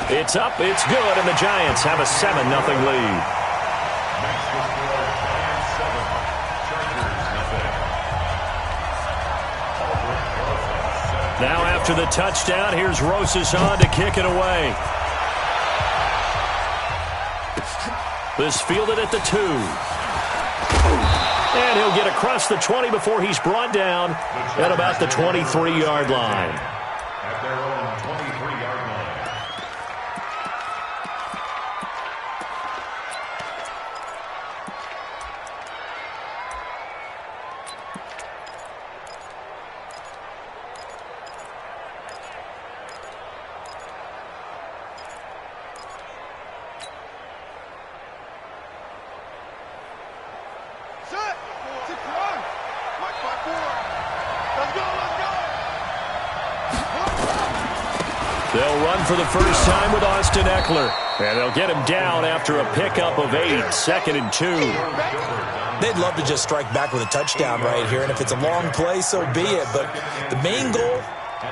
It's up, it's good, and the Giants have a 7-0 lead. Now after the touchdown, here's Rosas on to kick it away. This fielded at the 2. And he'll get across the 20 before he's brought down at about the 23-yard line. At their own 23-yard line. They'll run for the first time with Austin Eckler. And they'll get him down after a pickup of 8, 2nd and 2. They'd love to just strike back with a touchdown right here, and if it's a long play, so be it. But the main goal,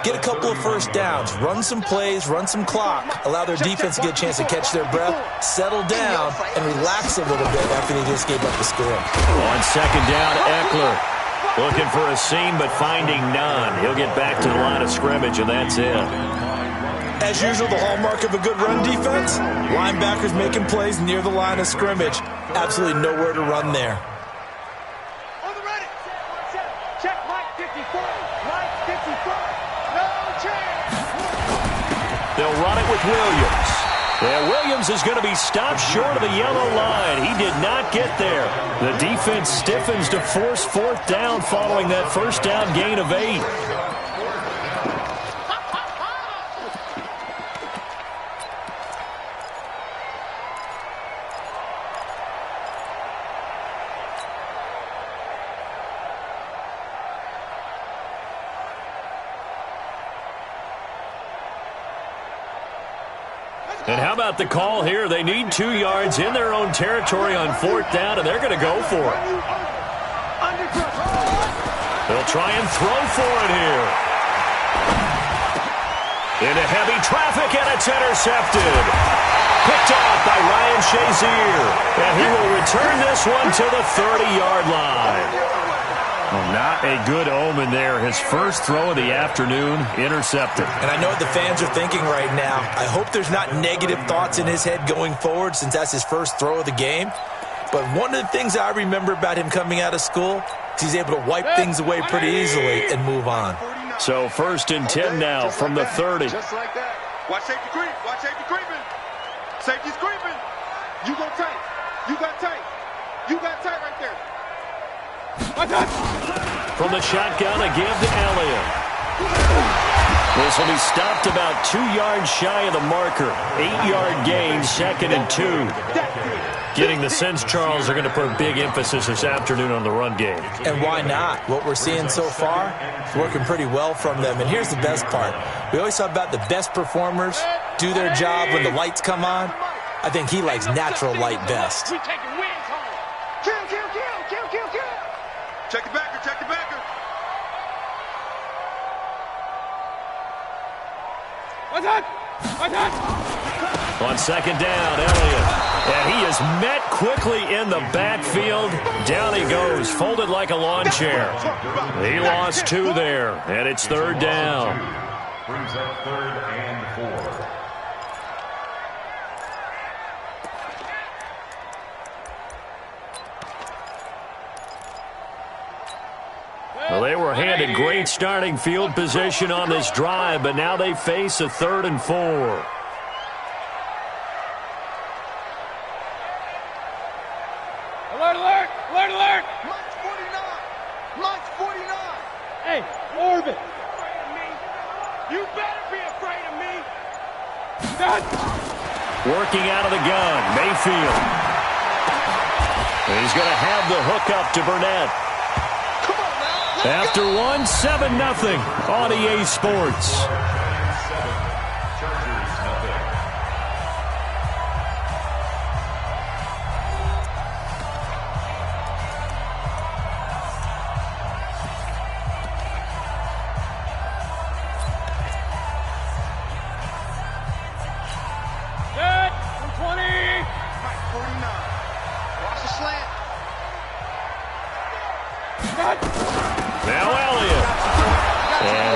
get a couple of first downs, run some plays, run some clock, allow their defense to get a chance to catch their breath, settle down, and relax a little bit after they just gave up the score. On 2nd down, Eckler looking for a seam but finding none. He'll get back to the line of scrimmage, and that's it. As usual, the hallmark of a good run defense, linebackers making plays near the line of scrimmage. Absolutely nowhere to run there. On the ready. Check Mike 54. Mike 54. No chance. They'll run it with Williams. And Williams is going to be stopped short of the yellow line. He did not get there. The defense stiffens to force 4th down following that first down gain of 8. And how about the call here? They need 2 yards in their own territory on 4th down, and they're going to go for it. They'll try and throw for it here. Into heavy traffic, and it's intercepted. Picked off by Ryan Shazier. And he will return this one to the 30-yard line. Well, not a good omen there. His first throw of the afternoon, intercepted. And I know what the fans are thinking right now. I hope there's not negative thoughts in his head going forward since that's his first throw of the game. But one of the things I remember about him coming out of school is he's able to wipe things away pretty easily and move on. So 1st and 10 now from the 30. Just like that. Watch safety creep. Watch safety creeping. Safety's creeping. You go tight. You got tight. You got tight right there. From the shotgun, a give to Elliott. This will be stopped about 2 yards shy of the marker. 8-yard gain, 2nd and 2. Getting the sense, Charles, are going to put a big emphasis this afternoon on the run game. And why not? What we're seeing so far is working pretty well from them. And here's the best part. We always talk about the best performers do their job when the lights come on. I think he likes natural light best. We taking wins home. Kill, kill, kill, kill, kill, kill. Check the backer, check the backer. What's that? What's that? On 2nd down, Elliott. And he is met quickly in the backfield. Down he goes, folded like a lawn chair. He lost 2 there, and it's 3rd down. Brings up 3rd and 4. Well, they were handed great starting field position on this drive, but now they face a 3rd and 4. Alert, alert, alert, alert. Mike's 49. Mike's 49. Hey, Orbit. You better be afraid of me. Working out of the gun, Mayfield. And he's going to have the hook up to Burnett. After 7-0 on EA Sports.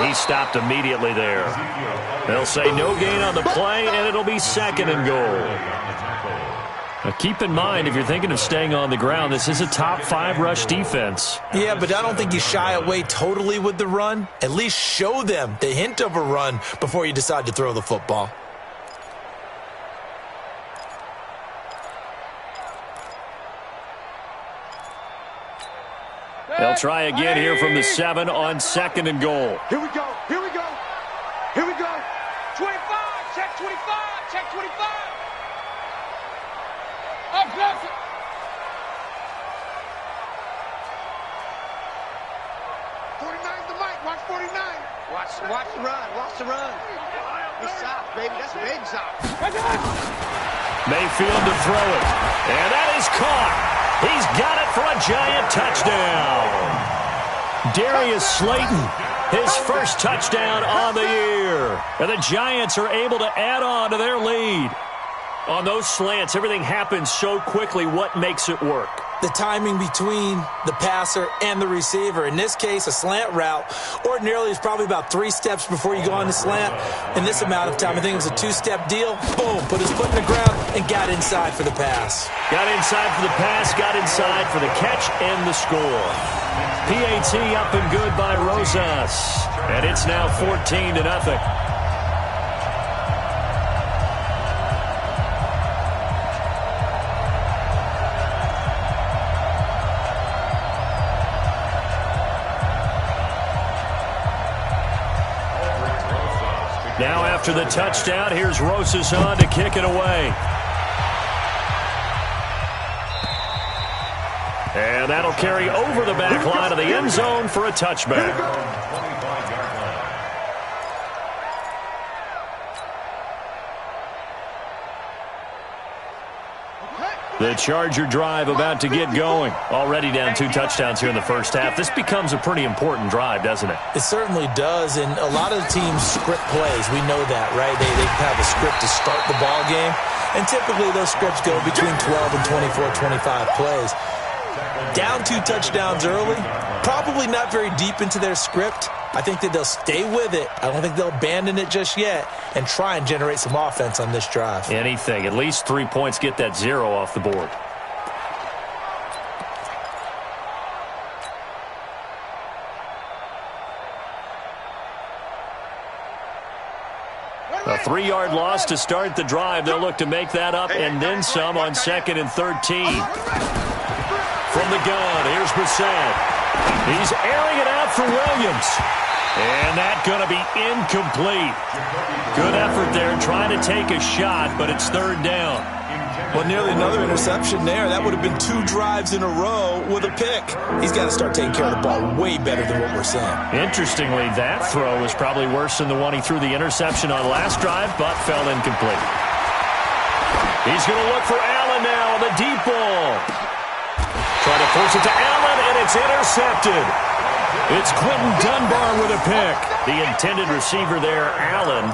He stopped immediately there. They'll say no gain on the play, and it'll be 2nd and goal. Now keep in mind, if you're thinking of staying on the ground, this is a top 5 rush defense. Yeah, but I don't think you shy away totally with the run. At least show them the hint of a run before you decide to throw the football. They'll try again here from the 7 on 2nd and goal. Here we go. Here we go. Here we go. 25. Check 25. Check 25. Up, close. 49's the mic. Watch 49. Watch the run. Watch the run. He's soft, baby. That's big soft. Mayfield to throw it. And that is caught. He's got it for a Giant touchdown. Darius Slayton, his first touchdown on the year. And the Giants are able to add on to their lead. On those slants, everything happens so quickly. What makes it work? The timing between the passer and the receiver. In this case, a slant route ordinarily is probably about 3 steps before you go on the slant. In this amount of time, I think it was a 2-step deal. Boom, put his foot in the ground and got inside for the pass. Got inside for the pass, got inside for the catch and the score. PAT up and good by Rosas. And it's now 14-0. Now after the touchdown, here's Rosas on to kick it away. And that'll carry over the back line of the end zone for a touchback. The Charger drive about to get going. Already down 2 touchdowns here in the first half. This becomes a pretty important drive, doesn't it? It certainly does, and a lot of the teams script plays. We know that, right? They have a script to start the ball game, and typically those scripts go between 12 and 24, 25 plays. Down 2 touchdowns early, probably not very deep into their script. I think that they'll stay with it. I don't think they'll abandon it just yet and try and generate some offense on this drive. Anything. At least 3 points, get that 0 off the board. A 3-yard loss to start the drive. They'll look to make that up and then some on 2nd and 13. From the gun, here's Brissett. He's airing it out for Williams. And that's going to be incomplete. Good effort there trying to take a shot, but it's 3rd down. Well, nearly another interception there. That would have been 2 drives in a row with a pick. He's got to start taking care of the ball way better than what we're seeing. Interestingly, that throw was probably worse than the one he threw the interception on last drive, but fell incomplete. He's going to look for Allen now on the deep ball. Try to force it to Allen, and it's intercepted. It's Quentin Dunbar with a pick. The intended receiver there, Allen.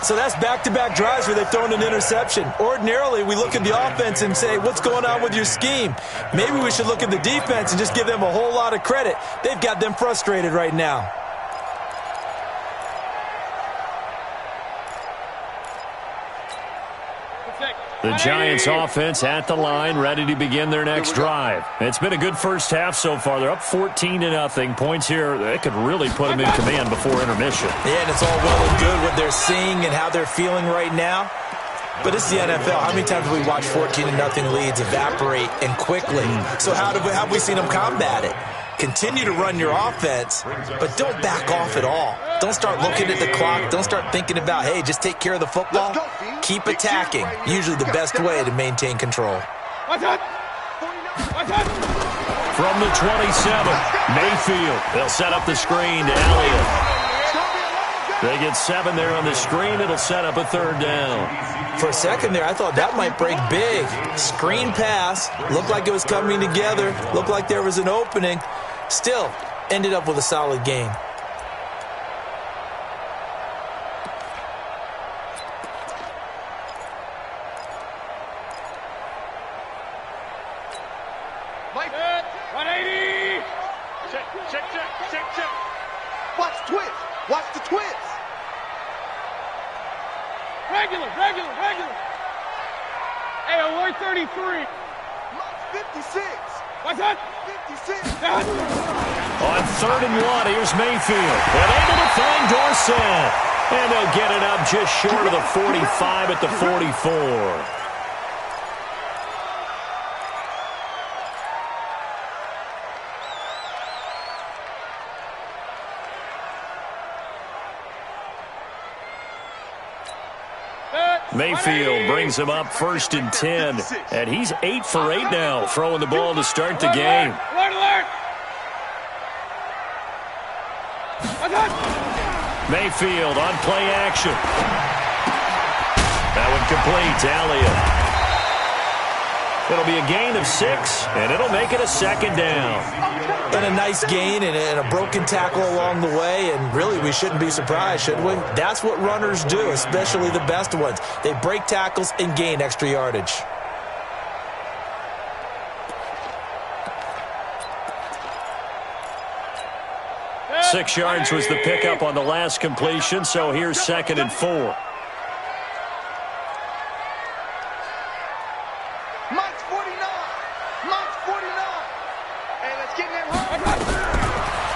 So that's back-to-back drives where they've thrown an interception. Ordinarily, we look at the offense and say, what's going on with your scheme? Maybe we should look at the defense and just give them a whole lot of credit. They've got them frustrated right now. The Giants offense at the line, ready to begin their next drive. It's been a good first half so far. They're up 14-0. Points here, they could really put them in command before intermission. Yeah, and it's all well and good what they're seeing and how they're feeling right now. But it's the NFL. How many times have we watched 14-0 leads evaporate and quickly? So how have we seen them combat it? Continue to run your offense, but don't back off at all. Don't start looking at the clock. Don't start thinking about, hey, just take care of the football. Keep attacking. Usually the best way to maintain control. From the 27, Mayfield. They'll set up the screen to Elliott. They get 7 there on the screen. It'll set up a 3rd down. For a second there, I thought that might break big. Screen pass. Looked like it was coming together. Looked like there was an opening. Still, ended up with a solid game. Mike, 180. Check. Watch twitch. Watch Regular. Hey, alert 33. 56. What's that? 56. On 3rd and 1, here's Mayfield. And able to find Dorsett. And they'll get it up just short of the 45 at the 44. Mayfield brings him up 1st and 10. And he's 8 for 8 now, throwing the ball to start the game. Alert. Mayfield on play action. That one complete to Elliott. It'll be a gain of 6, and it'll make it a 2nd down. And a nice gain and a broken tackle along the way, and really we shouldn't be surprised, should we? That's what runners do, especially the best ones. They break tackles and gain extra yardage. Six yards was the pickup on the last completion, so here's 2nd and 4.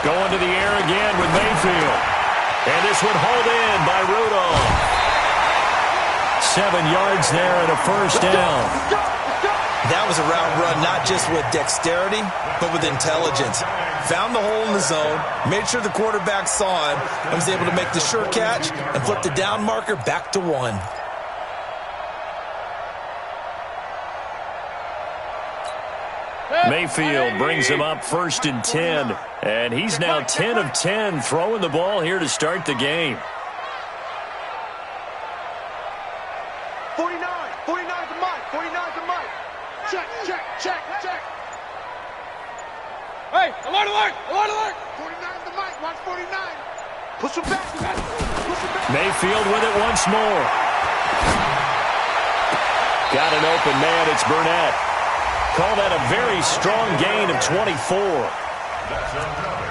Going to the air again with Mayfield. And this one hauled in by Rudolph. 7 yards there and a 1st down. That was a route run not just with dexterity, but with intelligence. Found the hole in the zone, made sure the quarterback saw him, and was able to make the sure catch and flip the down marker back to 1. Mayfield brings him up 1st and 10. And he's now 10 of 10 throwing the ball here to start the game. 49 to Mike. 49 to Mike. Check. Hey, alert. 49 to Mike. Watch 49. Push him back. Mayfield with it once more. Got an open man. It's Burnett. Call that a very strong gain of 24.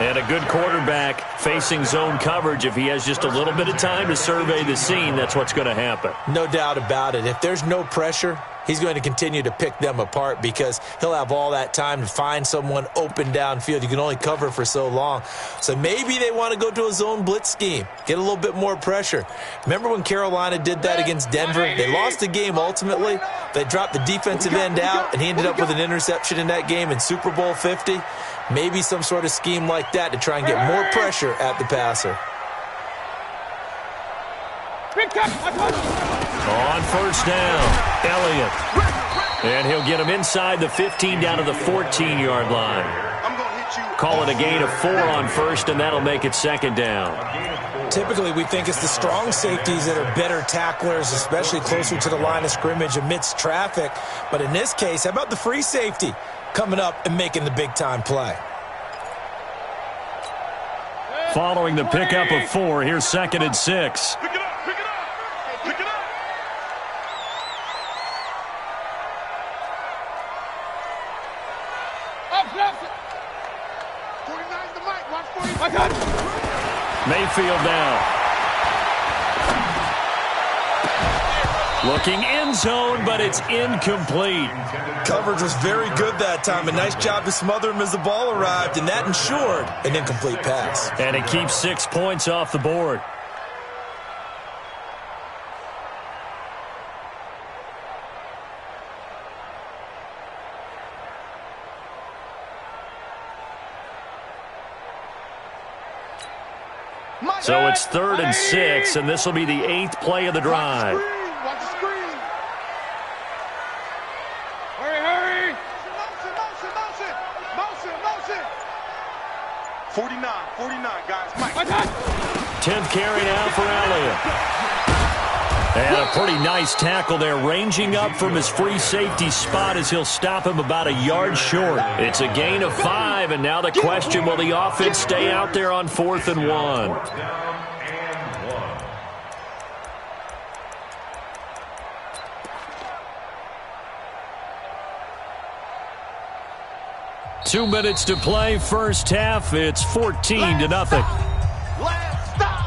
And a good quarterback facing zone coverage. If he has just a little bit of time to survey the scene, that's what's going to happen. No doubt about it. If there's no pressure, he's going to continue to pick them apart because he'll have all that time to find someone open downfield. You can only cover for so long. So maybe they want to go to a zone blitz scheme, get a little bit more pressure. Remember when Carolina did that against Denver? They lost the game ultimately. They dropped the defensive end out, and he ended up with an interception in that game in Super Bowl 50. Maybe some sort of scheme like that to try and get more pressure at the passer. On 1st down, Elliott. And he'll get him inside the 15 down to the 14-yard line. Call it a gain of 4 on 1st, and that'll make it 2nd down. Typically, we think it's the strong safeties that are better tacklers, especially closer to the line of scrimmage amidst traffic. But in this case, how about the free safety coming up and making the big-time play? Following the pickup of 4, here's 2nd and 6. Pick it up. 49's the mic. Watch 49. Mayfield now. Looking end zone, but it's incomplete. Coverage was very good that time. A nice job to smother him as the ball arrived, and that ensured an incomplete pass. And it keeps 6 points off the board. So it's 3rd and 6, and this will be the 8th play of the drive. Watch the screen. Hurry. Motion. 49, guys. Mike. 10th carry now for Elliott. And a pretty nice tackle there, ranging up from his free safety spot as he'll stop him about a yard short. It's a gain of 5, and now the question, will the offense stay out there on 4th and 1? 2 minutes to play, first half. It's 14-0. Last stop.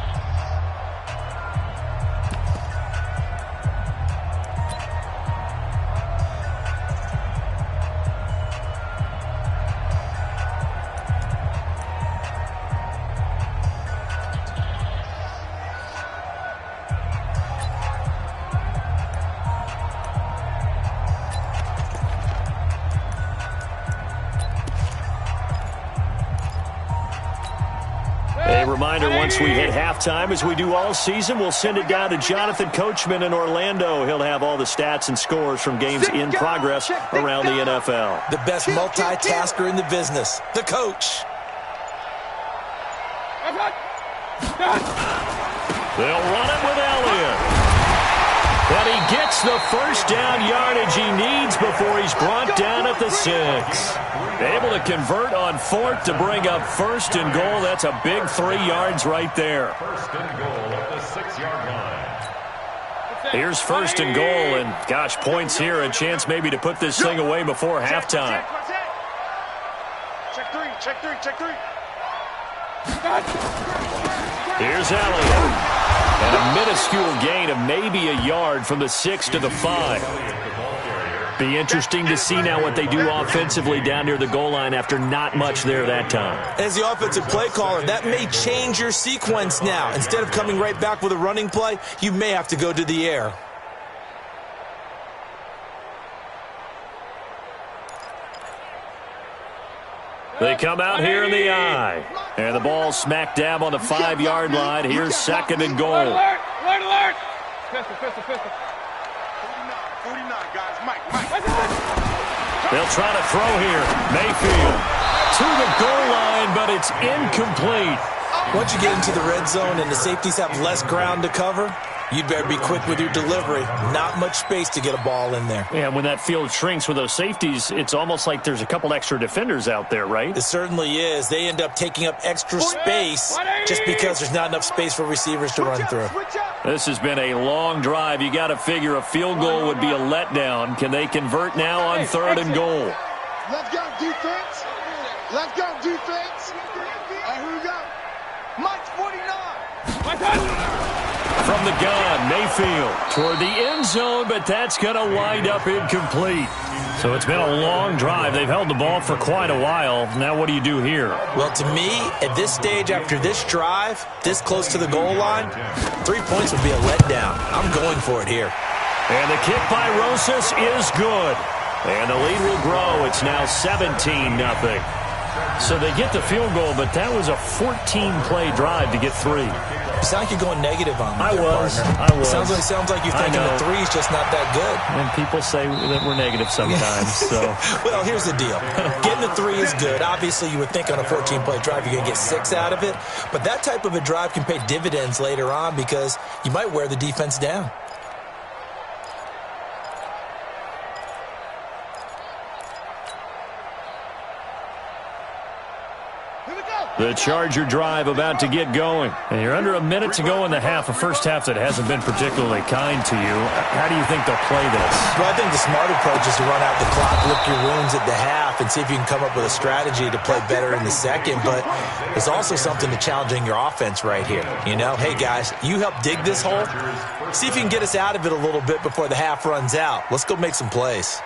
reminder, once we hit halftime, as we do all season, we'll send it down to Jonathan Coachman in Orlando. He'll have all the stats and scores from games in progress around the NFL. The best multitasker in the business, the coach. They'll run it with Elliott. But he gets the first down yardage he needs before he's brought down at the 6. Able to convert on 4th to bring up 1st and goal. That's a big 3 yards right there. 1st and goal at the 6-yard line. Here's 1st and goal, and gosh, points here. A chance maybe to put this thing away before halftime. Check 3, check 3, check 3. Here's Elliott. And a minuscule gain of maybe a yard from the 6 to the 5. Be interesting to see now what they do offensively down near the goal line after not much there that time. As the offensive play caller, that may change your sequence now. Instead of coming right back with a running play, you may have to go to the air. They come out here in the eye. And the ball smack dab on the 5-yard line. Here's 2nd and goal. Alert, alert, alert. Pistol, pistol, pistol. 49, guys. Mike. They'll try to throw here. Mayfield to the goal line, but it's incomplete. Once you get into the red zone and the safeties have less ground to cover, you'd better be quick with your delivery. Not much space to get a ball in there. Yeah, when that field shrinks with those safeties, it's almost like there's a couple extra defenders out there, right? It certainly is. They end up taking up extra space just because there's not enough space for receivers to run through. This has been a long drive. You got to figure a field goal would be a letdown. Can they convert now on 3rd and goal? Let's go, defense. Let's go, defense. All right, here we go. Mike 49. From the gun, Mayfield toward the end zone, but that's going to wind up incomplete. So it's been a long drive. They've held the ball for quite a while. Now what do you do here? Well, to me, at this stage after this drive, this close to the goal line, 3 points would be a letdown. I'm going for it here. And the kick by Rosas is good. And the lead will grow. It's now 17-0. So they get the field goal, but that was a 14-play drive to get 3. You sound like you're going negative on me. I was. Sounds like you're thinking the 3's just not that good. And people say that we're negative sometimes. So, well, here's the deal. Getting the 3 is good. Obviously, you would think on a 14-play drive you're going to get 6 out of it. But that type of a drive can pay dividends later on because you might wear the defense down. The Charger drive about to get going. And you're under a minute to go in the half, a first half that hasn't been particularly kind to you. How do you think they'll play this? Well, I think the smart approach is to run out the clock, lick your wounds at the half, and see if you can come up with a strategy to play better in the second. But there's also something to challenging your offense right here. You know, hey, guys, you help dig this hole. See if you can get us out of it a little bit before the half runs out. Let's go make some plays.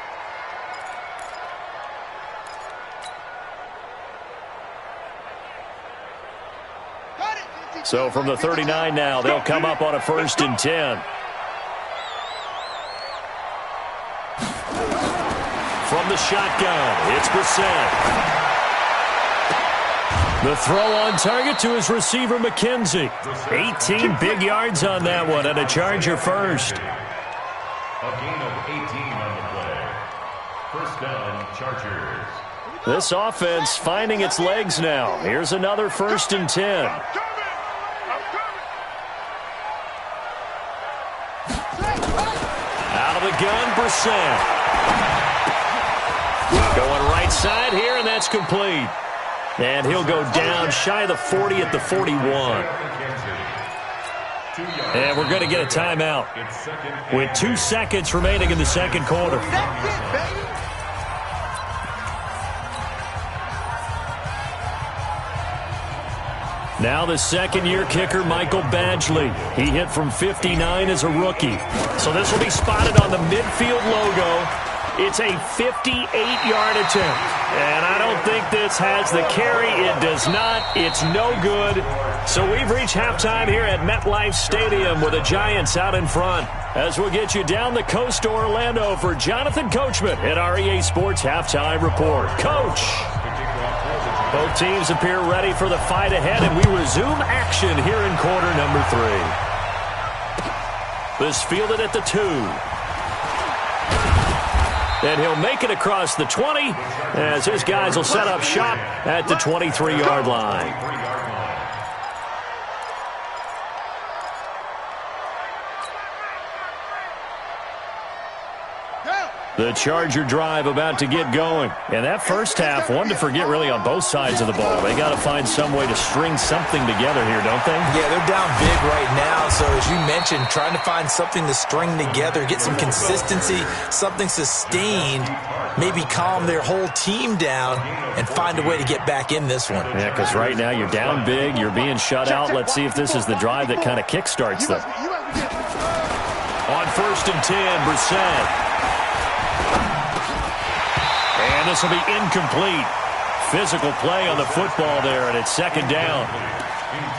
So from the 39 now, they'll come up on a 1st and 10. From the shotgun, it's Brissett. The throw on target to his receiver, McKenzie. 18 big yards on that one, and a Charger first. A gain of 18 on the play. 1st down, Chargers. This offense finding its legs now. Here's another 1st and 10. Out of the gun, Brissett. Going right side here, and that's complete. And he'll go down shy of the 40 at the 41. And we're going to get a timeout with 2 seconds remaining in the second quarter. Now the second-year kicker, Michael Badgley. He hit from 59 as a rookie. So this will be spotted on the midfield logo. It's a 58-yard attempt. And I don't think this has the carry. It does not. It's no good. So we've reached halftime here at MetLife Stadium with the Giants out in front. As we'll get you down the coast to Orlando for Jonathan Coachman at our EA Sports Halftime Report. Coach. Both teams appear ready for the fight ahead, and we resume action here in quarter number 3. This fielded at the 2. And he'll make it across the 20 as his guys will set up shop at the 23-yard line. The Charger drive about to get going. And that first half, one to forget really on both sides of the ball. They got to find some way to string something together here, don't they? Yeah, they're down big right now. So as you mentioned, trying to find something to string together, get some consistency, something sustained, maybe calm their whole team down and find a way to get back in this one. Yeah, because right now you're down big, you're being shut out. Let's see if this is the drive that kind of kickstarts them. On 1st and 10, Brissett. And this will be incomplete. Physical play on the football there, and it's 2nd down.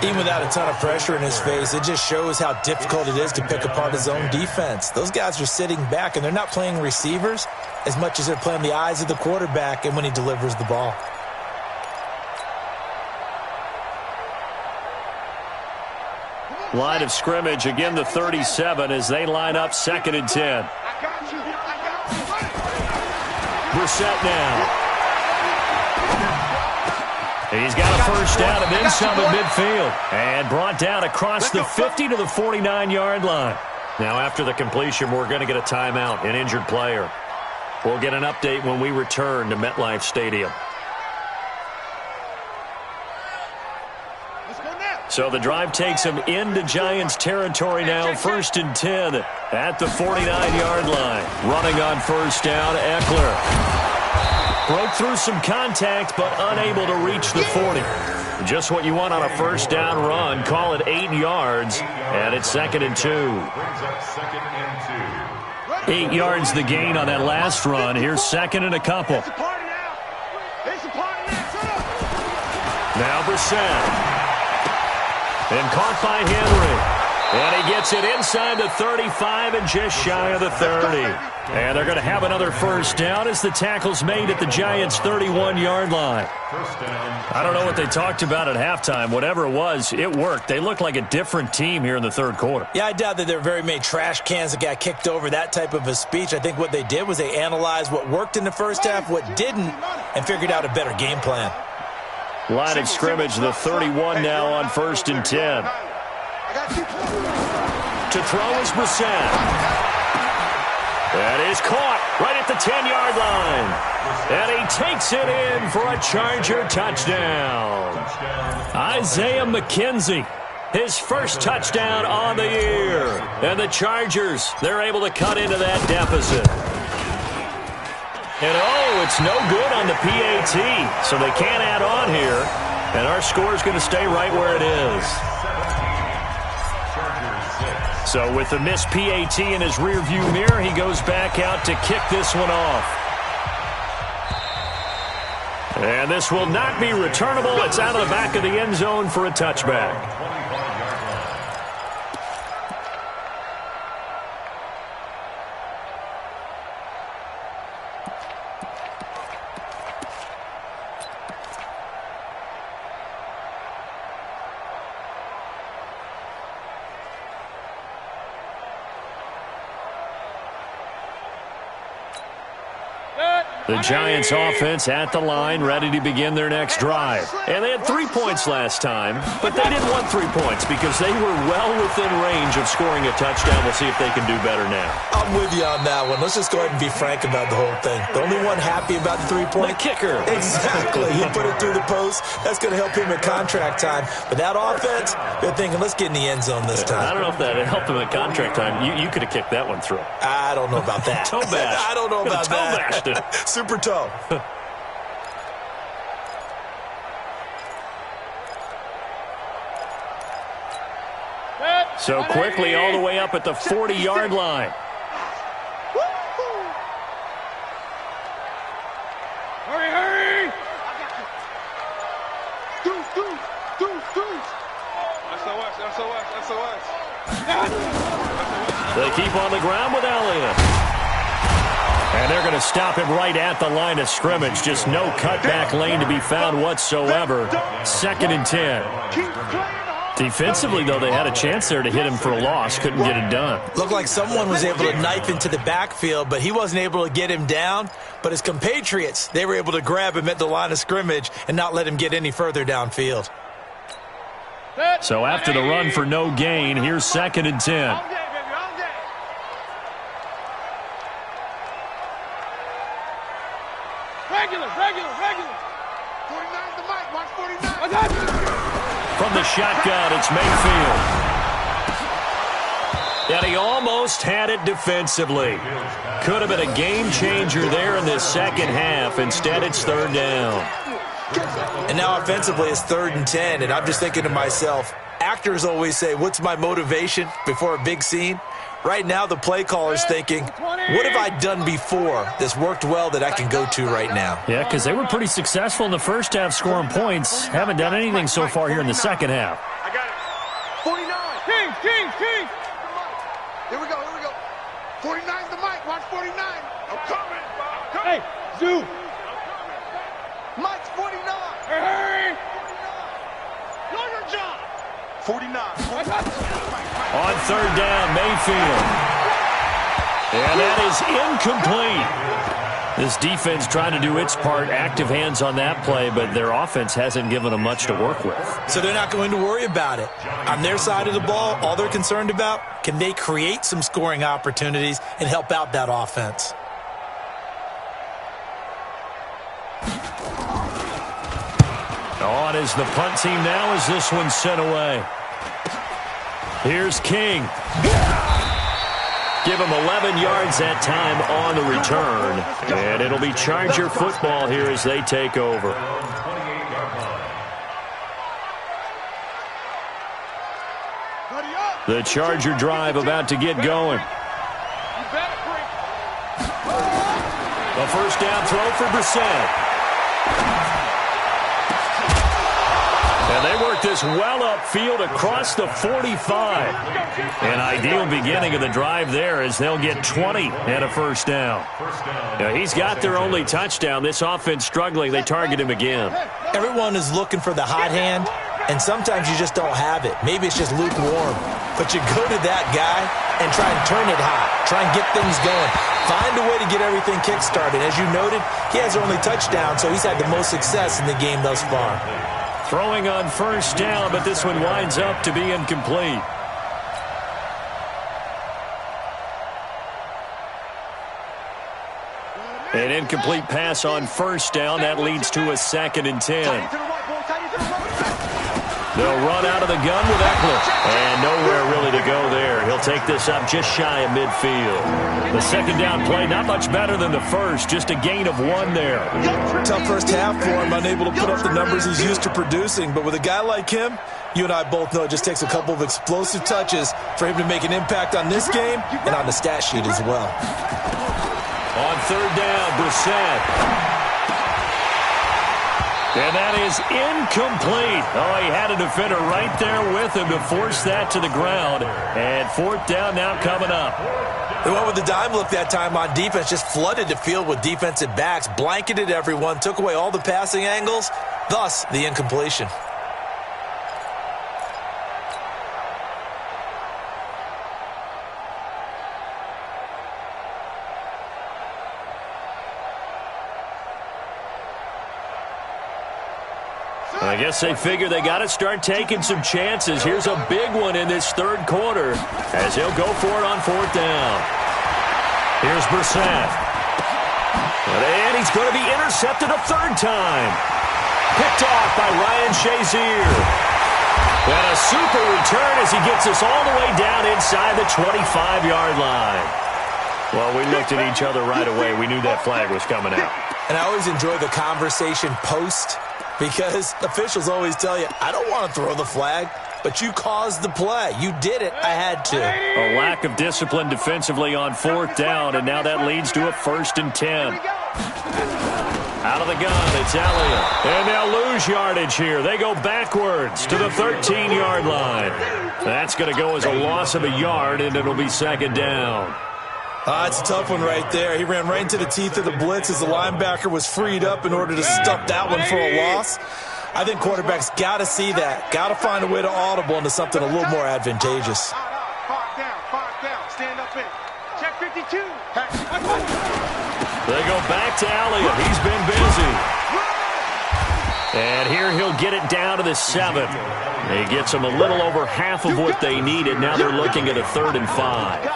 Even without a ton of pressure in his face, it just shows how difficult it is to pick apart his own defense. Those guys are sitting back, and they're not playing receivers as much as they're playing the eyes of the quarterback and when he delivers the ball. Line of scrimmage, again the 37 as they line up 2nd and 10. Brissett now. He's got a first down and then some at midfield. And brought down across the 50 to the 49-yard line. Now after the completion, we're going to get a timeout, an injured player. We'll get an update when we return to MetLife Stadium. So the drive takes him into Giants territory now. 1st and 10 at the 49-yard line. Running on first down, Eckler. Broke through some contact, but unable to reach the 40. Just what you want on a first down run. Call it 8 yards, and it's 2nd and 2. 8 yards the gain on that last run. Here's 2nd and a couple. Now Brissett. And caught by Henry. And he gets it inside the 35 and just shy of the 30. And they're going to have another first down as the tackle's made at the Giants' 31-yard line. I don't know what they talked about at halftime. Whatever it was, it worked. They look like a different team here in the 3rd quarter. Yeah, I doubt that there were very many trash cans that got kicked over, that type of a speech. I think what they did was they analyzed what worked in the first half, what didn't, and figured out a better game plan. Line of scrimmage, the 31 now on 1st and 10. To throw is Brissett. That is caught right at the 10-yard line. And he takes it in for a Charger touchdown. Isaiah McKenzie, his first touchdown on the year. And the Chargers, they're able to cut into that deficit. And, oh, it's no good on the PAT, so they can't add on here. And our score is going to stay right where it is. So with the missed PAT in his rearview mirror, he goes back out to kick this one off. And this will not be returnable. It's out of the back of the end zone for a touchback. The Giants offense at the line, ready to begin their next drive. And they had 3 points last time, but they didn't want 3 points because they were well within range of scoring a touchdown. We'll see if they can do better now. I'm with you on that one. Let's just go ahead and be frank about the whole thing. The only one happy about the 3-point? The kicker. Exactly. He put it through the post. That's going to help him at contract time. But that offense, they're thinking, let's get in the end zone this time. I don't know if that helped him at contract time. You could have kicked that one through. I don't know about that. Toe bash. I don't know about that. Toe bashed it. Super toe. So quickly all the way up at the 40-yard line. Hurry, hurry! SOS. They keep on the ground with Elliott. And they're going to stop him right at the line of scrimmage. Just no cutback lane to be found whatsoever. 2nd and 10. Defensively, though, they had a chance there to hit him for a loss. Couldn't get it done. Looked like someone was able to knife into the backfield, but he wasn't able to get him down. But his compatriots, they were able to grab him at the line of scrimmage and not let him get any further downfield. So after the run for no gain, here's 2nd and 10. Regular. 49's the mic. Watch 49. From the shotgun, it's Mayfield. And he almost had it defensively. Could have been a game changer there in this second half. Instead, it's 3rd down. And now offensively, it's 3rd and 10. And I'm just thinking to myself, actors always say, what's my motivation before a big scene? Right now, the play caller's thinking, what have I done before that's worked well that I can go to right now? Yeah, because they were pretty successful in the first half scoring points. Haven't done anything so far here in the second half. I got it. 49. King. Here we go. 49's the mic. Watch 49. I'm coming. Hey, Zoo. Mike's 49. Hey. Do your job. 49. On 3rd down, Mayfield. And that is incomplete. This defense trying to do its part, active hands on that play, but their offense hasn't given them much to work with. So they're not going to worry about it. On their side of the ball, all they're concerned about, can they create some scoring opportunities and help out that offense? On is the punt team now as this one's sent away. Here's King. Give him 11 yards that time on the return. And it'll be Charger football here as they take over. The Charger drive about to get going. A first down throw for Brissett. And they work this well upfield across the 45. An ideal beginning of the drive there as they'll get 20 and a first down. Now, he's got their only touchdown. This offense struggling. They target him again. Everyone is looking for the hot hand, and sometimes you just don't have it. Maybe it's just lukewarm. But you go to that guy and try and turn it hot. Try and get things going. Find a way to get everything kick-started. As you noted, he has their only touchdown, so he's had the most success in the game thus far. Throwing on first down, but this one winds up to be incomplete. An incomplete pass on first down. That leads to a 2nd and 10. They'll run out of the gun with Eckler. And nowhere really to go there. He'll take this up just shy of midfield. The second down play, not much better than the first. Just a gain of 1 there. Tough first half for him, unable to put up the numbers he's used to producing. But with a guy like him, you and I both know it just takes a couple of explosive touches for him to make an impact on this game and on the stat sheet as well. On 3rd down, Brissett. And that is incomplete. Oh, he had a defender right there with him to force that to the ground. And 4th down now coming up. They went with the dime look that time on defense, just flooded the field with defensive backs, blanketed everyone, took away all the passing angles, thus the incompletion. I guess they figure they got to start taking some chances. Here's a big one in this 3rd quarter as he'll go for it on 4th down. Here's Brissett. And he's going to be intercepted a 3rd time. Picked off by Ryan Shazier. And a super return as he gets us all the way down inside the 25-yard line. Well, we looked at each other right away. We knew that flag was coming out. And I always enjoy the conversation post, because officials always tell you, I don't want to throw the flag, but you caused the play. You did it. I had to. A lack of discipline defensively on 4th down, and now that leads to a 1st and 10. Out of the gun, it's Elliott. And they'll lose yardage here. They go backwards to the 13-yard line. That's going to go as a loss of a yard, and it'll be 2nd down. It's a tough one right there. He ran right into the teeth of the blitz as the linebacker was freed up in order to stuff that one for a loss. I think quarterbacks got to see that. Got to find a way to audible into something a little more advantageous. 5 down, stand up in. Check 52. They go back to Elliott. He's been busy. And here he'll get it down to the 7. He gets them a little over half of what they needed. Now they're looking at a 3rd and 5.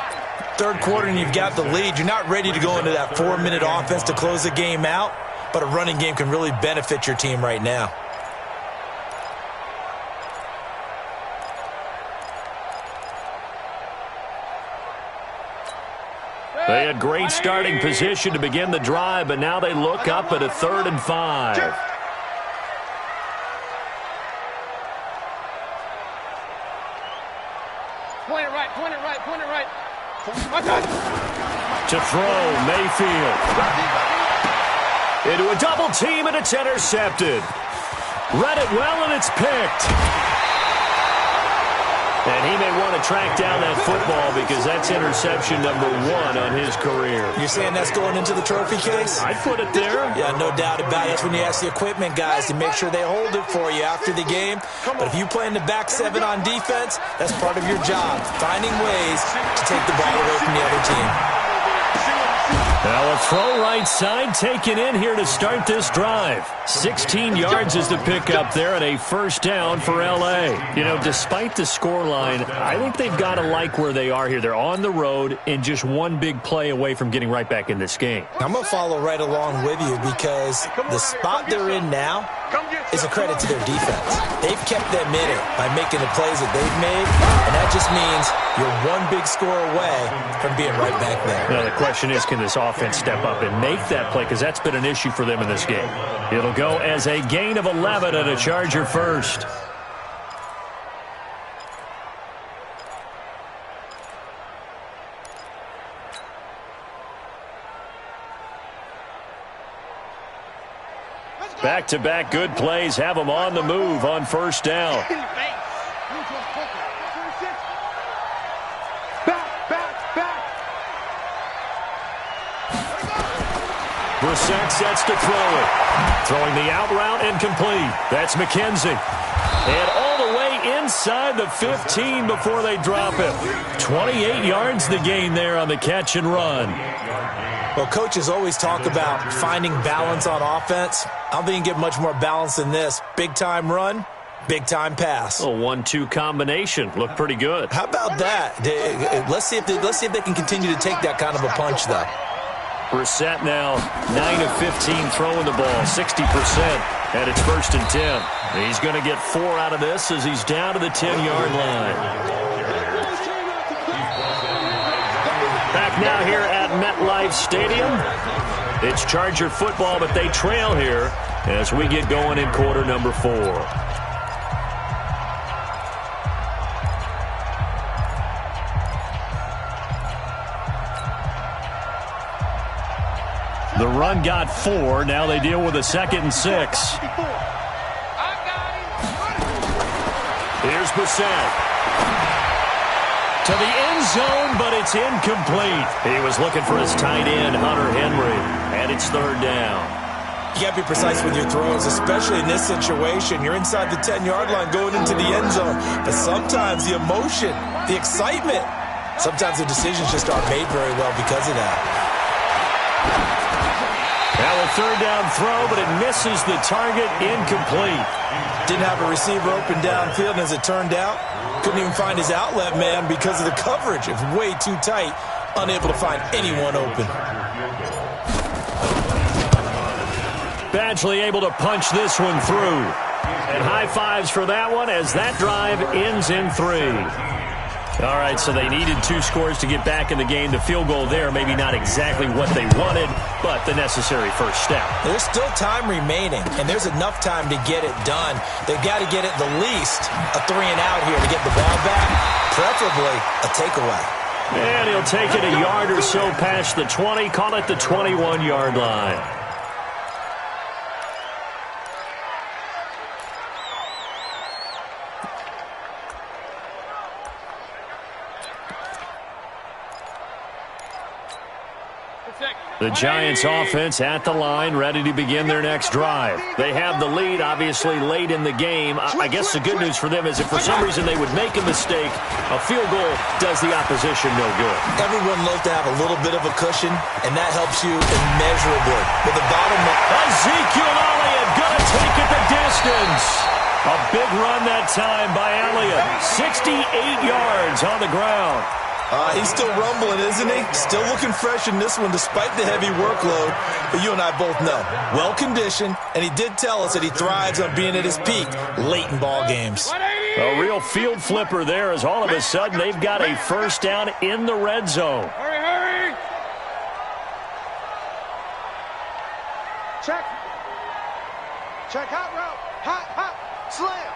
Third quarter and you've got the lead. You're not ready to go into that 4-minute offense to close the game out, but a running game can really benefit your team right now. They had great starting position to begin the drive, but now they look up at a 3rd and 5. Point it right. To throw, Mayfield. Into a double team, and it's intercepted. Read it well, and it's picked. And he may want to track down that football because that's interception number 1 on his career. You're saying that's going into the trophy case? I'd put it there. Yeah, no doubt about it. That's when you ask the equipment guys to make sure they hold it for you after the game. But if you play in the back 7 on defense, that's part of your job, finding ways to take the ball away from the other team. Now a throw right side taken in here to start this drive. 16 yards is the pickup there and a 1st down for L.A. You know, despite the scoreline, I think they've got to like where they are here. They're on the road and just one big play away from getting right back in this game. I'm going to follow right along with you because the spot they're in now is a credit to their defense. They've kept them in it by making the plays that they've made, and that just means you're one big score away from being right back there. Now the question is, can this offense step up and make that play? Because that's been an issue for them in this game. It'll go as a gain of 11 and a Charger 1st. Back-to-back good plays have them on the move on 1st down. Brissett sets to throw it. Throwing the out route incomplete. That's McKenzie. And all the way inside the 15 before they drop it. 28 yards the gain there on the catch and run. Well, coaches always talk about finding balance on offense. I don't think you can get much more balance than this. Big-time run, big-time pass. A 1-2 combination. Looked pretty good. How about that? Let's see if they can continue to take that kind of a punch, though. Brissett now 9 of 15 throwing the ball, 60%. And it's 1st and 10. He's going to get 4 out of this as he's down to the 10-yard line. Back now here at MetLife Stadium. It's Charger football, but they trail here as we get going in quarter number 4. The run got 4. Now they deal with a 2nd and 6. Here's Brissett. To the end zone, but it's incomplete. He was looking for his tight end, Hunter Henry, and it's 3rd down. You got to be precise with your throws, especially in this situation. You're inside the 10-yard line going into the end zone, but sometimes the emotion, the excitement, sometimes the decisions just aren't made very well because of that. Now a 3rd down throw, but it misses the target, incomplete. Didn't have a receiver open downfield, and as it turned out, couldn't even find his outlet man because of the coverage. It was way too tight, unable to find anyone open. Badgley able to punch this one through. And high fives for that one as that drive ends in 3. All right, so they needed 2 scores to get back in the game. The field goal there, maybe not exactly what they wanted, but the necessary first step. There's still time remaining, and there's enough time to get it done. They've got to get at the least a 3 and out here to get the ball back, preferably a takeaway. And he'll take it a yard or so past the 20, call it the 21-yard line. The Giants offense at the line, ready to begin their next drive. They have the lead, obviously, late in the game. I guess the good news for them is if for some reason they would make a mistake, a field goal does the opposition no good. Everyone loves to have a little bit of a cushion, and that helps you immeasurably. But the bottom line... Ezekiel Elliott gonna take it the distance. A big run that time by Elliott. 68 yards on the ground. He's still rumbling, isn't he? Still looking fresh in this one despite the heavy workload. But you and I both know, well-conditioned, and he did tell us that he thrives on being at his peak late in ball games. A real field flipper there as all of a sudden they've got a first down in the red zone. Hurry! Check. Hot route. Hot. Slam.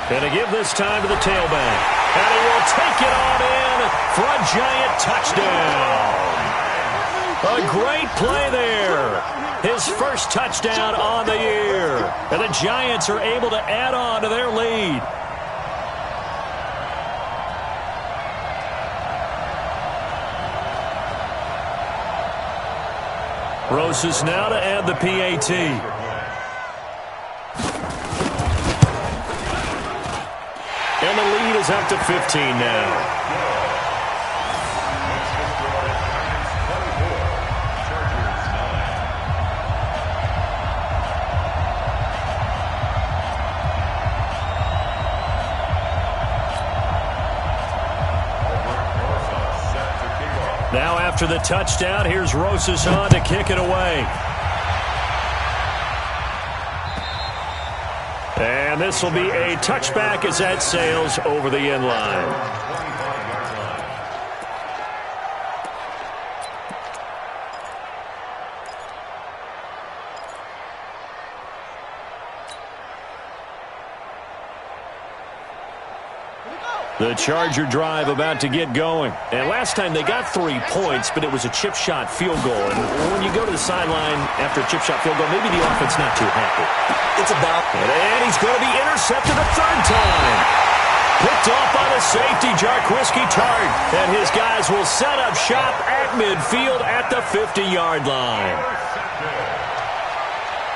Gonna give this time to the tailback. And he will take it on in for a giant touchdown. A great play there. His first touchdown on the year. And the Giants are able to add on to their lead. Roses now to add the PAT. And the lead is up to 15 now. Now after the touchdown, here's Rosas on to kick it away. And this will be a touchback as that sails over the end line. The Charger drive about to get going. And last time they got 3 points, but it was a chip shot field goal. And when you go to the sideline after a chip shot field goal, maybe the offense not too happy. It's about... And he's going to be intercepted a third time. Picked off by the safety, Jarquiski Tart. And his guys will set up shop at midfield at the 50-yard line.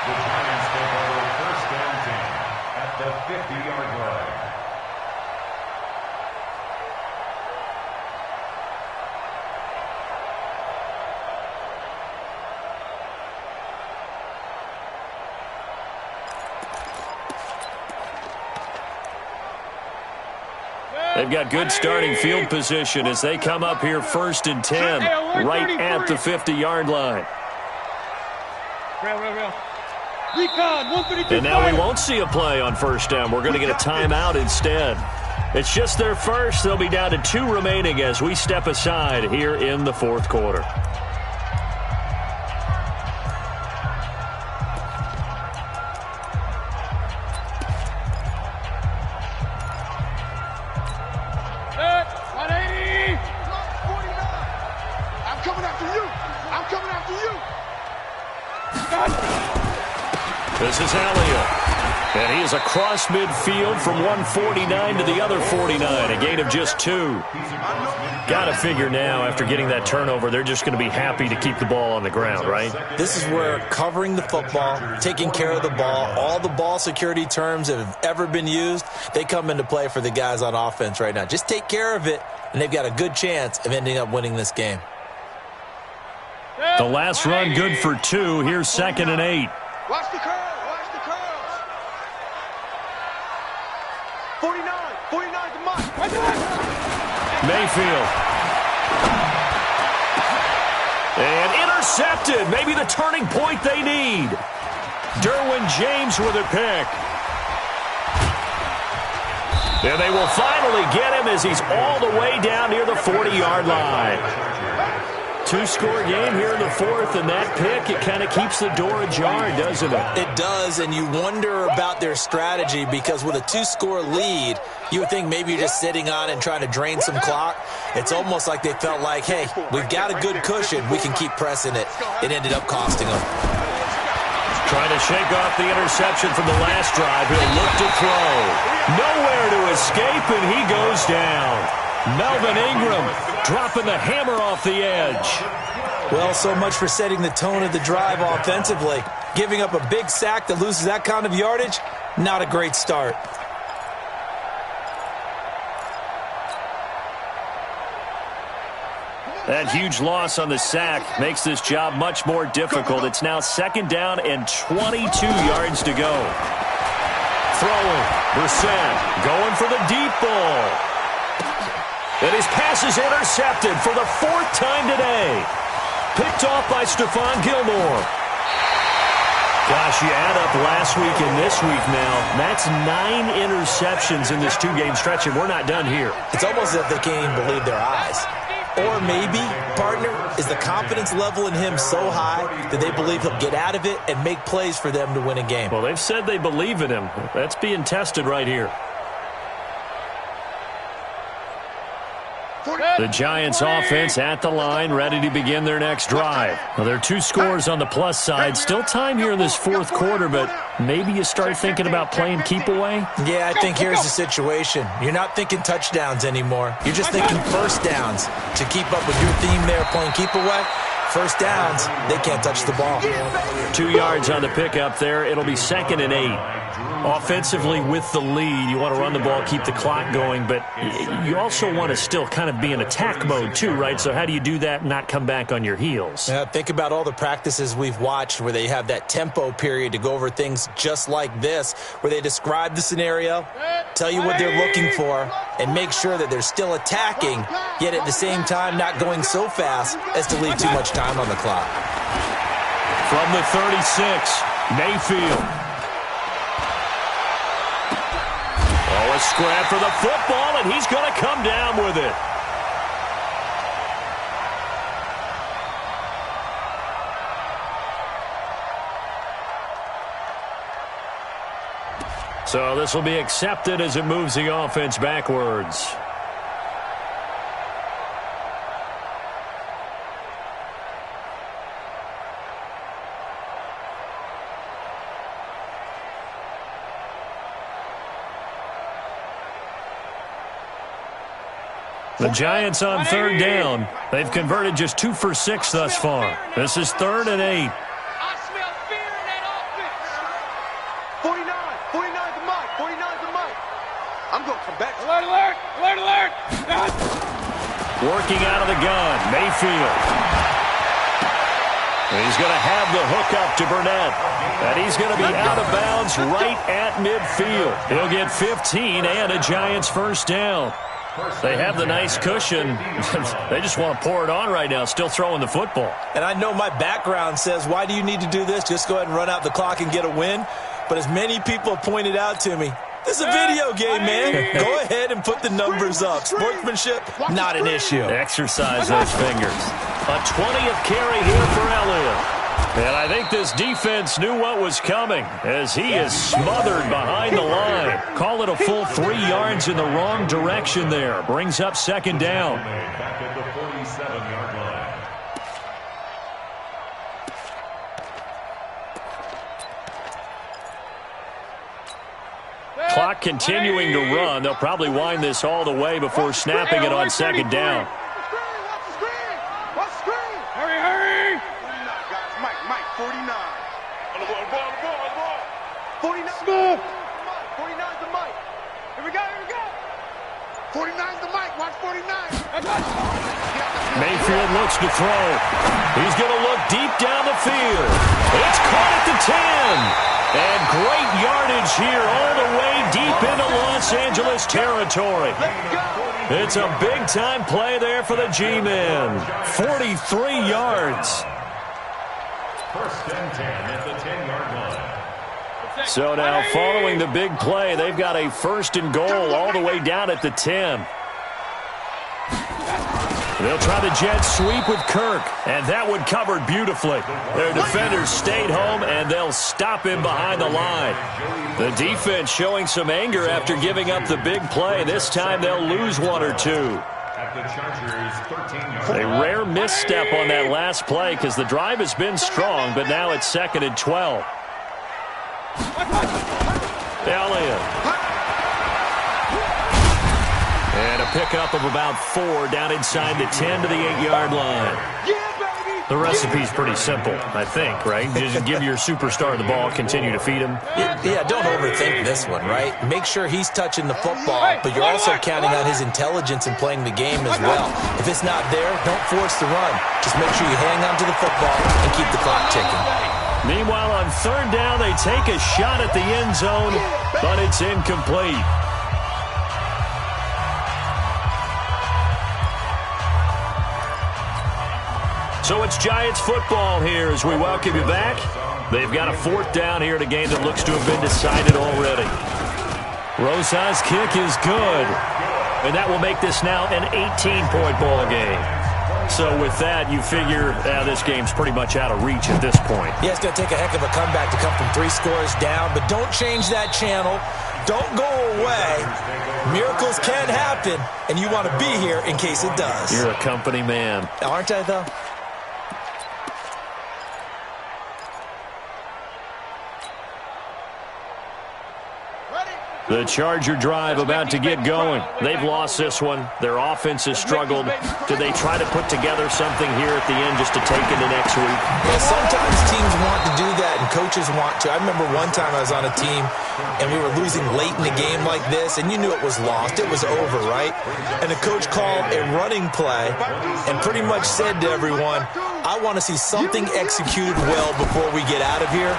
The Giants take over first and 10 at the 50-yard line. They've got good starting field position as they come up here first and 10, right at the 50-yard line. And now we won't see a play on first down. We're going to get a timeout instead. It's just their first. They'll be down to 2 remaining as we step aside here in the fourth quarter. This is Elliott. And he is across midfield from 149 to the other 49, a gain of just 2. Got to figure now, after getting that turnover, they're just going to be happy to keep the ball on the ground, right? This is where covering the football, taking care of the ball, all the ball security terms that have ever been used, they come into play for the guys on offense right now. Just take care of it, and they've got a good chance of ending up winning this game. The last run good for 2. Here's 2nd and 8. Watch the curl. 49 to Mike. Mayfield. And intercepted. Maybe the turning point they need. Derwin James with a pick. And they will finally get him as he's all the way down near the 40-yard line. 2-score game here in the fourth, and that pick, it kind of keeps the door ajar, doesn't it? It does, and you wonder about their strategy because with a 2-score lead, you would think maybe you're just sitting on and trying to drain some clock. It's almost like they felt like, hey, we've got a good cushion. We can keep pressing it. It ended up costing them. Trying to shake off the interception from the last drive. He'll look to throw. Nowhere to escape, and he goes down. Melvin Ingram dropping the hammer off the edge. Well, so much for setting the tone of the drive offensively. Giving up a big sack that loses that kind of yardage, not a great start. That huge loss on the sack makes this job much more difficult. It's now 2nd down and 22 yards to go. Throwing. Brissett going for the deep ball. And his pass is intercepted for the 4th time today. Picked off by Stephon Gilmore. Gosh, you add up last week and this week now. That's 9 interceptions in this 2-game stretch, and we're not done here. It's almost as if they can't even believe their eyes. Or maybe, partner, is the confidence level in him so high that they believe he'll get out of it and make plays for them to win a game. Well, they've said they believe in him. That's being tested right here. The Giants offense at the line, ready to begin their next drive. Well, there are 2 scores on the plus side. Still time here in this 4th quarter, but maybe you start thinking about playing keep away? Yeah, I think here's the situation. You're not thinking touchdowns anymore. You're just thinking first downs. To keep up with your theme there, playing keep away, first downs, they can't touch the ball. 2 yards on the pickup there. It'll be 2nd and 8. Offensively with the lead, you want to run the ball, keep the clock going, but you also want to still kind of be in attack mode too, right? So how do you do that and not come back on your heels? Yeah, think about all the practices we've watched where they have that tempo period to go over things just like this, where they describe the scenario, tell you what they're looking for, and make sure that they're still attacking, yet at the same time not going so fast as to leave too much time on the clock. From the 36, Mayfield. Oh, a scrap for the football, and he's going to come down with it. So this will be accepted as it moves the offense backwards. The Giants on 3rd down. They've converted just 2 for 6 thus far. This is 3rd and 8. I smell fear in that offense. 49 the mic. 49 the mic. I'm going to come back. Alert, alert, alert, alert. Working out of the gun, Mayfield. And he's going to have the hook up to Burnett. And he's going to be out of bounds right at midfield. He'll get 15 and a Giants first down. They have the nice cushion. They just want to pour it on right now, still throwing the football. And I know my background says, why do you need to do this? Just go ahead and run out the clock and get a win. But as many people have pointed out to me, this is a video game, man. Go ahead and put the numbers up. Sportsmanship, not an issue. Exercise those fingers. A 20th carry here for Elliott. And I think this defense knew what was coming as he is smothered behind the line. Call it a full 3 yards in the wrong direction there. Brings up 2nd down. Back at the 47-yard line. Clock continuing to run. They'll probably wind this all the way before snapping it on 2nd down. Hurry, hurry. 49. On the ball. 49. Smooth. 49's the mic. Here we go. 49's the mic. Watch 49. Mayfield looks to throw. He's going to look deep down the field. It's caught at the 10. And great yardage here all the way deep into Los Angeles territory. It's a big-time play there for the G-men. 43 yards. First and 10 at the 10-yard line. So now following the big play, they've got a 1st and goal all the way down at the 10. They'll try the jet sweep with Kirk, and that one covered beautifully. Their defenders stayed home, and they'll stop him behind the line. The defense showing some anger after giving up the big play. This time they'll lose 1 or 2. A rare misstep on that last play because the drive has been strong, but now it's 2nd and 12. Elliott. And a pickup of about 4 down inside the 10 to the 8-yard line. The recipe's pretty simple, I think, right? Just give your superstar the ball, continue to feed him. Yeah, don't overthink this one, right? Make sure he's touching the football, but you're also counting on his intelligence in playing the game as well. If it's not there, don't force the run. Just make sure you hang on to the football and keep the clock ticking. Meanwhile, on 3rd down, they take a shot at the end zone, but it's incomplete. So it's Giants football here as we welcome you back. They've got a 4th down here in a game that looks to have been decided already. Rosa's kick is good, and that will make this now an 18-point ball game. So with that, you figure this game's pretty much out of reach at this point. Yeah, it's going to take a heck of a comeback to come from 3 scores down, but don't change that channel. Don't go away. Miracles can happen, and you want to be here in case it does. You're a company man. Aren't I, though? The Charger drive about to get going. They've lost this one. Their offense has struggled. Do they try to put together something here at the end just to take into next week? Yeah, sometimes teams want to do that and coaches want to. I remember one time I was on a team and we were losing late in the game like this, and you knew it was lost. It was over, right? And the coach called a running play and pretty much said to everyone, I want to see something executed well before we get out of here.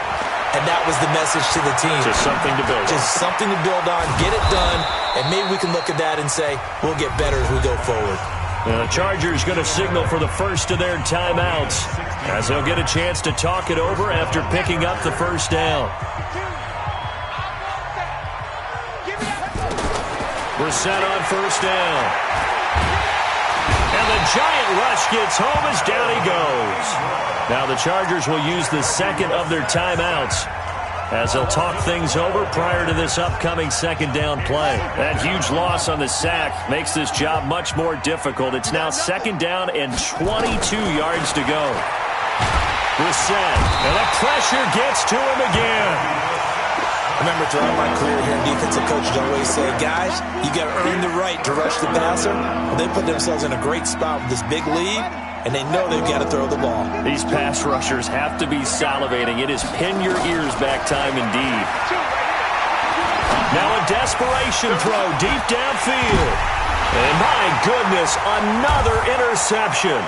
And that was the message to the team. Just something to build on. Just something to build on, get it done, and maybe we can look at that and say, we'll get better as we go forward. The Chargers going to signal for the first of their timeouts as they'll get a chance to talk it over after picking up the 1st down. We're set on 1st down. And the giant rush gets home as down he goes. Now the Chargers will use the 2nd of their timeouts as they'll talk things over prior to this upcoming 2nd down play. That huge loss on the sack makes this job much more difficult. It's now 2nd down and 22 yards to go. Reset, and the pressure gets to him again. I remember throughout my career here, defensive coaches always say, guys, you got to earn the right to rush the passer. Well, they put themselves in a great spot with this big lead, and they know they've got to throw the ball. These pass rushers have to be salivating. It is pin your ears back time indeed. Now a desperation throw deep downfield. And my goodness, another interception.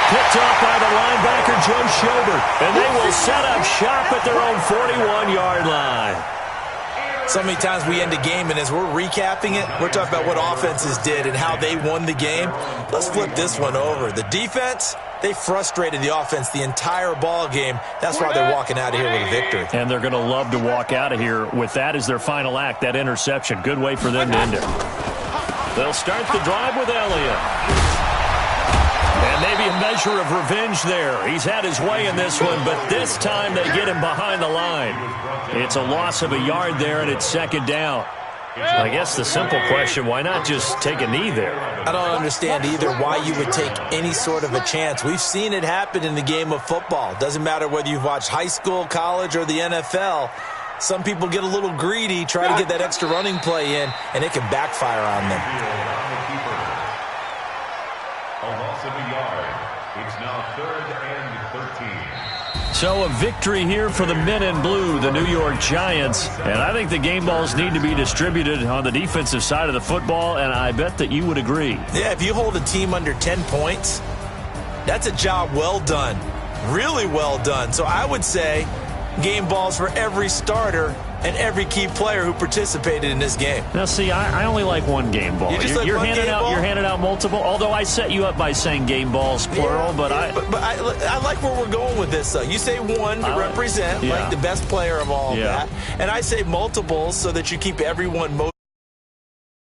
Picked off by the linebacker, Joe Schobert. And they will set up shop at their own 41-yard line. So many times we end a game, and as we're recapping it, we're talking about what offenses did and how they won the game. Let's flip this one over. The defense, they frustrated the offense the entire ball game. That's why they're walking out of here with a victory. And they're going to love to walk out of here with that as their final act, that interception. Good way for them to end it. They'll start the drive with Elliott. And maybe a measure of revenge there. He's had his way in this one, but this time they get him behind the line. It's a loss of a yard there, and it's 2nd down. I guess the simple question, why not just take a knee there? I don't understand either why you would take any sort of a chance. We've seen it happen in the game of football. Doesn't matter whether you've watched high school, college, or the NFL. Some people get a little greedy, try to get that extra running play in, and it can backfire on them. A loss of a yard. It's now 3rd and 13. So a victory here for the men in blue, the New York Giants. And I think the game balls need to be distributed on the defensive side of the football, and I bet that you would agree. Yeah, if you hold a team under 10 points, that's a job well done. Really well done. So I would say game balls for every starter and every key player who participated in this game. Now, see, I only like one game ball. You're handing out multiple, although I set you up by saying game balls, plural, but I like where we're going with this, though. You say one to represent, like the best player of all of that, and I say multiples so that you keep everyone motivated.